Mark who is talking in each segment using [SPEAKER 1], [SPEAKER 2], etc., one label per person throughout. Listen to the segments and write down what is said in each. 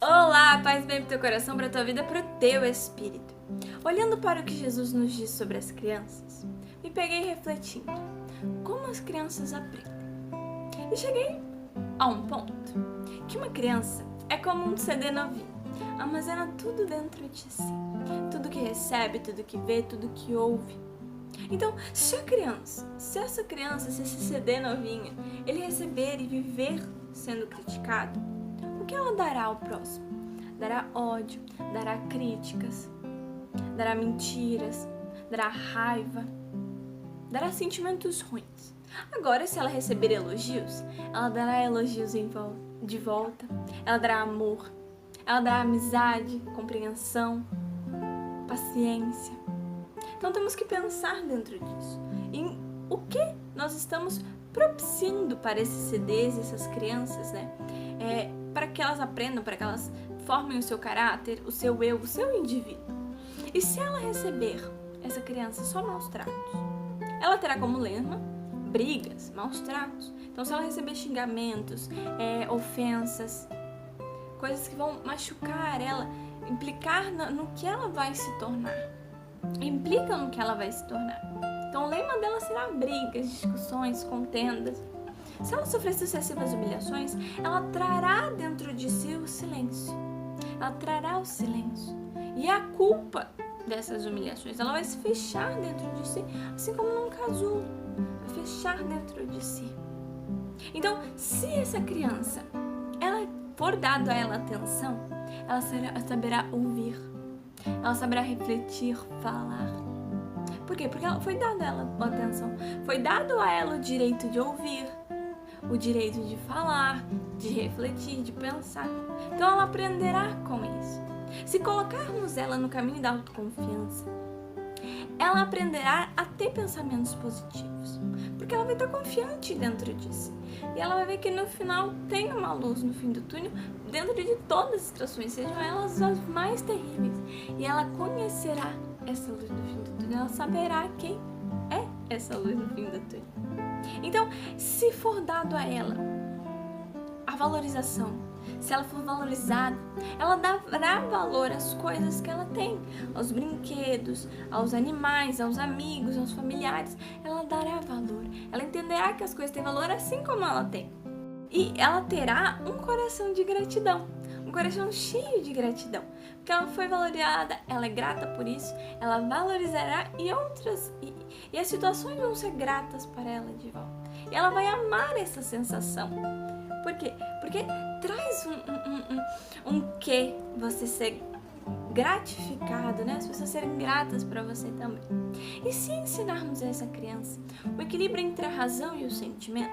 [SPEAKER 1] Olá, paz bem pro teu coração, pra tua vida, pro teu espírito. Olhando para o que Jesus nos diz sobre as crianças, me peguei refletindo como as crianças aprendem. E cheguei a um ponto que uma criança é como um CD novinho, armazena tudo dentro de si, tudo que recebe, tudo que vê, tudo que ouve. Então, se essa criança, se esse CD novinho, ele receber e viver sendo criticado, o que ela dará ao próximo? Dará ódio, dará críticas, dará mentiras, dará raiva, dará sentimentos ruins. Agora, se ela receber elogios, ela dará elogios de volta, ela dará amor, ela dará amizade, compreensão, paciência. Então temos que pensar dentro disso, em o que nós estamos propiciando para esses CDs, essas crianças, né? Para que elas aprendam, para que elas formem o seu caráter, o seu eu, o seu indivíduo. E se ela receber, essa criança, só maus tratos, ela terá como lema brigas, maus tratos. Então, se ela receber xingamentos, ofensas, coisas que vão machucar ela, implicar no que ela vai se tornar, implicam no que ela vai se tornar. Então, o lema dela será brigas, discussões, contendas. Se ela sofrer sucessivas humilhações, ela trará dentro de si o silêncio. Ela trará o silêncio. E a culpa dessas humilhações, ela vai se fechar dentro de si, assim como num casulo. Vai fechar dentro de si. Então, se essa criança, ela for dado a ela atenção, ela saberá ouvir. Ela saberá refletir, falar. Por quê? Porque foi dado a ela atenção. Foi dado a ela o direito de ouvir, o direito de falar, de refletir, de pensar. Então ela aprenderá com isso. Se colocarmos ela no caminho da autoconfiança, ela aprenderá a ter pensamentos positivos, porque ela vai estar confiante dentro disso. E ela vai ver que no final tem uma luz no fim do túnel, dentro de todas as situações, sejam elas as mais terríveis. E ela conhecerá essa luz no fim do túnel, ela saberá quem é essa luz no fim do túnel. Então, se for dado a ela a valorização, se ela for valorizada, ela dará valor às coisas que ela tem, aos brinquedos, aos animais, aos amigos, aos familiares. Ela dará valor, ela entenderá que as coisas têm valor assim como ela tem. E ela terá um coração de gratidão, um coração cheio de gratidão, porque ela foi valorizada, ela é grata por isso, ela valorizará e as situações vão ser gratas para ela de volta. E ela vai amar essa sensação. Por quê? Porque traz um que você ser gratificado, né? As pessoas serem gratas para você também. E se ensinarmos a essa criança o equilíbrio entre a razão e o sentimento,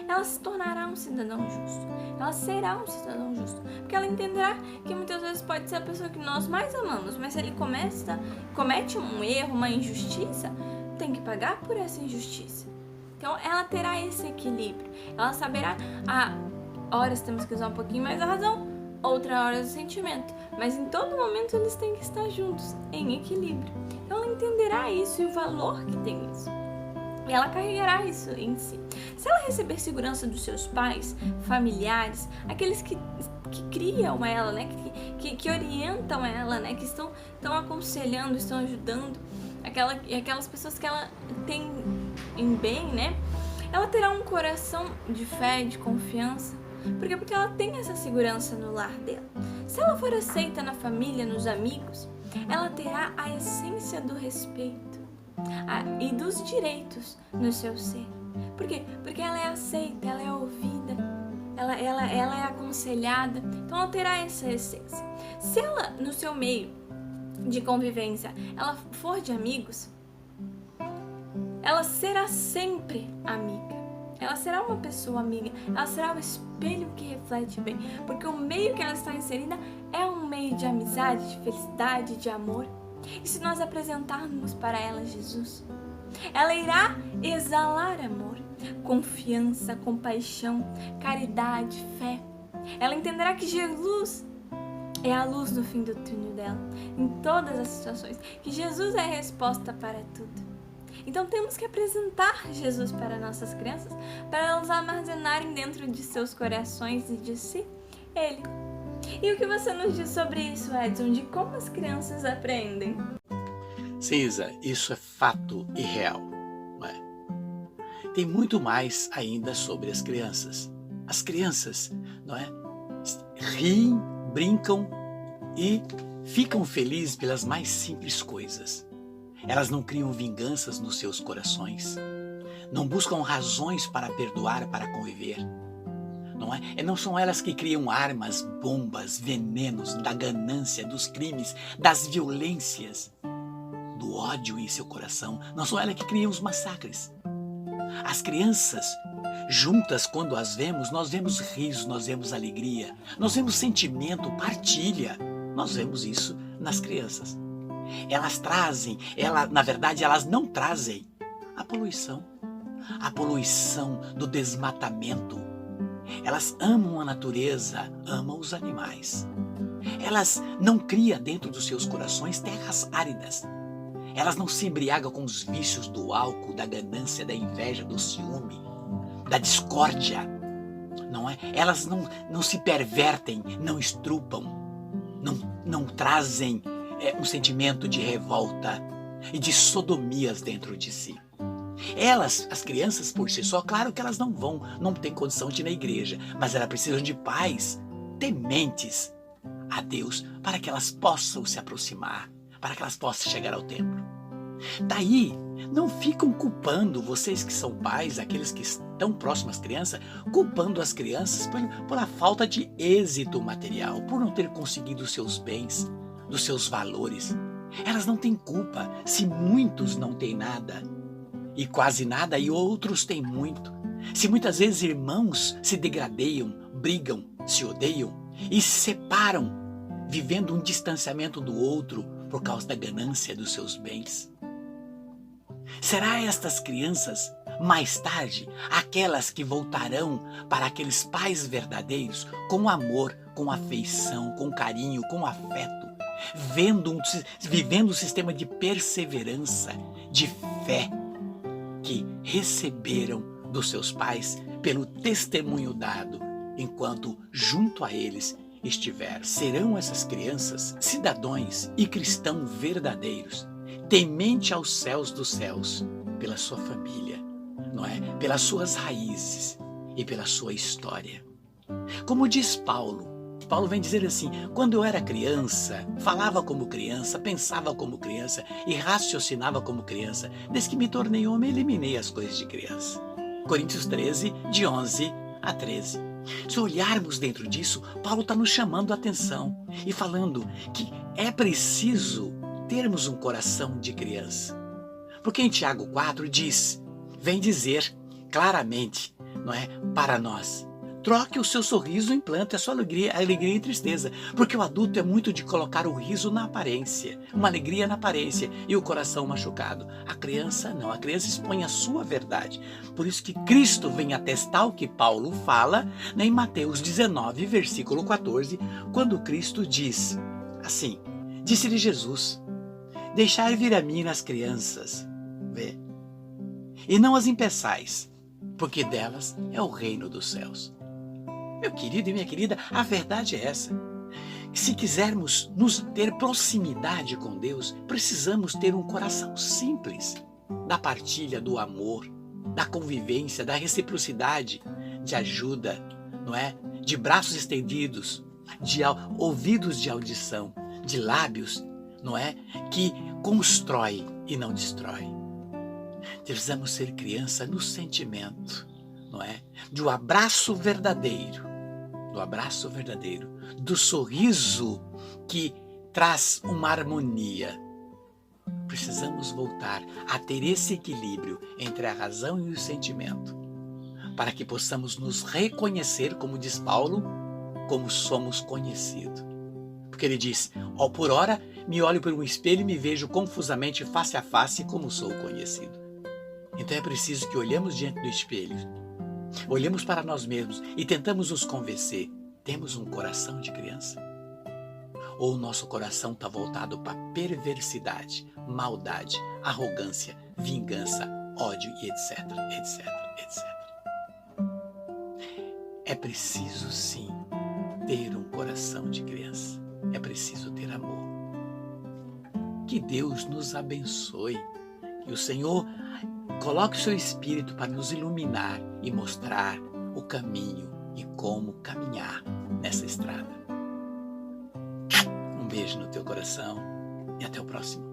[SPEAKER 1] ela se tornará um cidadão justo. Ela será um cidadão justo. Porque ela entenderá que muitas vezes pode ser a pessoa que nós mais amamos, mas se ele comete um erro, uma injustiça, tem que pagar por essa injustiça. Então ela terá esse equilíbrio. Ela saberá, horas temos que usar um pouquinho mais a razão, outra hora o sentimento. Mas em todo momento eles têm que estar juntos, em equilíbrio. Então ela entenderá isso e o valor que tem isso. E ela carregará isso em si. Se ela receber segurança dos seus pais, familiares, aqueles que criam ela, né? que orientam ela, né? Que estão aconselhando, estão ajudando, aquelas pessoas que ela tem em bem, né? Ela terá um coração de fé, de confiança. Por quê? Porque ela tem essa segurança no lar dela. Se ela for aceita na família, nos amigos, ela terá a essência do respeito e dos direitos no seu ser. Por quê? Porque ela é aceita, ela é ouvida, ela é aconselhada. Então ela terá essa essência. Se ela, no seu meio de convivência, ela for de amigos, ela será sempre amiga. Ela será uma pessoa amiga, ela será o espelho que reflete bem, porque o meio que ela está inserida é um meio de amizade, de felicidade, de amor. E se nós apresentarmos para ela Jesus, ela irá exalar amor, confiança, compaixão, caridade, fé. Ela entenderá que Jesus é a luz no fim do túnel dela, em todas as situações, que Jesus é a resposta para tudo. Então temos que apresentar Jesus para nossas crianças, para elas armazenarem dentro de seus corações e de si Ele. E o que você nos diz sobre isso, Edson, de como as crianças aprendem?
[SPEAKER 2] Sim, Isa, isso é fato e real, não é? Tem muito mais ainda sobre as crianças. As crianças, não é? Riem, brincam e ficam felizes pelas mais simples coisas. Elas não criam vinganças nos seus corações, não buscam razões para perdoar, para conviver. Não são elas que criam armas, bombas, venenos, da ganância, dos crimes, das violências, do ódio em seu coração. Não são elas que criam os massacres. As crianças, juntas, quando as vemos, nós vemos riso, nós vemos alegria, nós vemos sentimento, partilha. Nós vemos isso nas crianças. Elas trazem, na verdade, elas não trazem a poluição do desmatamento. Elas amam a natureza, amam os animais. Elas não criam dentro dos seus corações terras áridas. Elas não se embriagam com os vícios do álcool, da ganância, da inveja, do ciúme, da discórdia. Não é? Elas não se pervertem, não estrupam, não trazem um sentimento de revolta e de sodomias dentro de si. As crianças por si só, claro que elas não têm condição de ir na igreja, mas elas precisam de pais tementes a Deus para que elas possam se aproximar, para que elas possam chegar ao templo. Daí, não ficam culpando vocês que são pais, aqueles que estão próximos às crianças, culpando as crianças por a falta de êxito material, por não ter conseguido os seus bens, dos seus valores. Elas não têm culpa se muitos não têm nada e quase nada e outros têm muito. Se muitas vezes irmãos se degradeiam, brigam, se odeiam e se separam, vivendo um distanciamento do outro por causa da ganância dos seus bens. Será estas crianças, mais tarde, aquelas que voltarão para aqueles pais verdadeiros com amor, com afeição, com carinho, com afeto, vivendo um sistema de perseverança, de fé, que receberam dos seus pais pelo testemunho dado, enquanto junto a eles estiver. Serão essas crianças cidadãos e cristãos verdadeiros, temente aos céus dos céus, pela sua família, não é? Pelas suas raízes e pela sua história. Como diz Paulo vem dizer assim: quando eu era criança, falava como criança, pensava como criança e raciocinava como criança. Desde que me tornei homem, eliminei as coisas de criança. Coríntios 13, de 11 a 13. Se olharmos dentro disso, Paulo está nos chamando a atenção e falando que é preciso termos um coração de criança. Porque em Tiago 4 vem dizer claramente, não é, para nós: troque o seu sorriso, implante a sua alegria e tristeza. Porque o adulto é muito de colocar o riso na aparência, uma alegria na aparência e o coração machucado. A criança não, a criança expõe a sua verdade. Por isso que Cristo vem atestar o que Paulo fala, né, em Mateus 19, versículo 14, quando Cristo diz assim: disse-lhe Jesus: deixai vir a mim as crianças, e não as impeçais, porque delas é o reino dos céus. Meu querido e minha querida, a verdade é essa. Se quisermos nos ter proximidade com Deus, precisamos ter um coração simples, da partilha, do amor, da convivência, da reciprocidade, de ajuda, não é? De braços estendidos, de ouvidos de audição, de lábios, não é? Que constrói e não destrói. Precisamos ser criança no sentimento, não é? Do abraço verdadeiro, do sorriso que traz uma harmonia. Precisamos voltar a ter esse equilíbrio entre a razão e o sentimento, para que possamos nos reconhecer, como diz Paulo, como somos conhecidos. Porque ele diz: por ora me olho por um espelho e me vejo confusamente face a face como sou conhecido. Então é preciso que olhemos diante do espelho, olhemos para nós mesmos e tentamos nos convencer: temos um coração de criança? Ou o nosso coração está voltado para perversidade, maldade, arrogância, vingança, ódio e etc, etc, etc. É preciso sim ter um coração de criança. É preciso ter amor. Que Deus nos abençoe. Que o Senhor coloque o seu Espírito para nos iluminar e mostrar o caminho e como caminhar nessa estrada. Um beijo no teu coração e até o próximo.